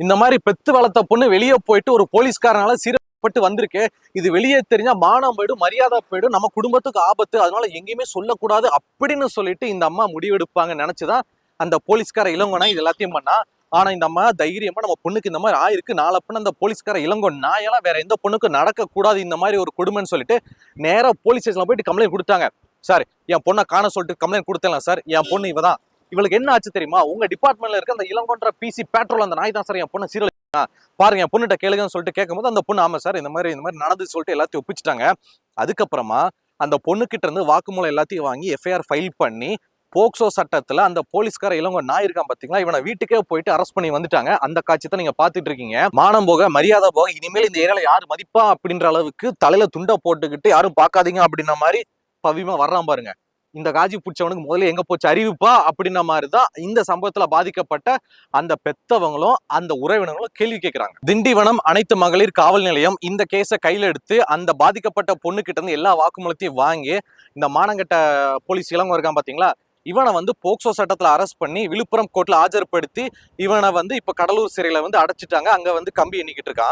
இந்த மாதிரி பெத்து வளர்த்த பொண்ணு வெளியே போயிட்டு ஒரு போலீஸ்காரனால சீரப்பட்டு வந்திருக்கு. இது வெளியே தெரிஞ்சா மானம் போயிடும், மரியாதை போயிடும், நம்ம குடும்பத்துக்கு ஆபத்து, அதனால எங்கேயுமே சொல்லக்கூடாது அப்படின்னு சொல்லிட்டு இந்த அம்மா முடிவெடுப்பாங்க நினைச்சுதான் அந்த போலீஸ்கார இளங்கோனா இது எல்லாத்தையும் பண்ணா. ஆனா இந்த அம்மா தைரியமா நம்ம பொண்ணுக்கு இந்த மாதிரி ஆயிருக்கு, நாளப்பன்னு அந்த போலீஸ்கார இளங்கோ நாயெல்லாம் வேற எந்த பொண்ணுக்கும் நடக்க கூடாது இந்த மாதிரி ஒரு கொடுமைன்னு சொல்லிட்டு நேரா போலீஸ் ஸ்டேஷன்ல போயிட்டு கம்ப்ளைண்ட் கொடுத்தாங்க. சார், என் பொண்ணை காண சொல்லிட்டு கம்ப்ளைண்ட் கொடுத்தலாம் சார், என் பொண்ணு இவதான், இவளுக்கு என்ன ஆச்சு தெரியுமா, உங்க டிபார்ட்மெண்ட்ல இருக்க அந்த இளங்கோன்ற பிசி பேட்ரோல் அந்த நாய் தான் சார் என் பொண்ணு சீரழிச்சா, பாருங்க என் பொண்ணுகிட்ட கேளுங்கன்னு சொல்லிட்டு கேட்கும்போது அந்த பொண்ணு ஆமா சார் இந்த மாதிரி நடந்து சொல்லிட்டு எல்லாத்தையும் ஒப்பிச்சுட்டாங்க. அதுக்கப்புறமா அந்த பொண்ணு கிட்ட இருந்து வாக்குமூலம் எல்லாத்தையும் வாங்கி எஃப்ஐஆர் ஃபைல் பண்ணி போக்சோ சட்டத்துல அந்த போலீஸ்கார இளங்கோ நாய் இருக்கான் பாத்தீங்களா, இவனை வீட்டுக்கே போயிட்டு அரெஸ்ட் பண்ணி வந்துட்டாங்க. அந்த காட்சி தான் நீங்க பாத்துட்டு இருக்கீங்க. மானம் போக மரியாதை போக இனிமேல் இந்த ஏரியால யாரு மதிப்பா அப்படின்ற அளவுக்கு தலையில துண்டை போட்டுக்கிட்டு யாரும் பாக்காதீங்க அப்படின்ற மாதிரி பவிமா வர்றான் பாருங்க. இந்த காஜி பிடிச்சவனுக்கு முதல்ல எங்க போச்சு அறிவிப்பா அப்படின்ற மாதிரிதான் இந்த சம்பவத்துல பாதிக்கப்பட்ட அந்த பெத்தவங்களும் அந்த உறவினர்களும் கேள்வி கேட்கிறாங்க. திண்டிவனம் அனைத்து மகளிர் காவல் நிலையம் இந்த கேஸை கையில எடுத்து அந்த பாதிக்கப்பட்ட பொண்ணு கிட்ட இருந்து எல்லா வாக்குமூலத்தையும் வாங்கி இந்த மானங்கட்ட போலீஸ் இளங்கோ இருக்கான் பாத்தீங்களா, இவனை போக்சோ சட்டத்துல அரெஸ்ட் பண்ணி விழுப்புரம் கோர்ட்ல ஆஜர்படுத்தி இவனை இப்ப கடலூர் சிறையில அடைச்சிட்டாங்க. அங்க கம்பி எண்ணிக்கிட்டு இருக்கான்.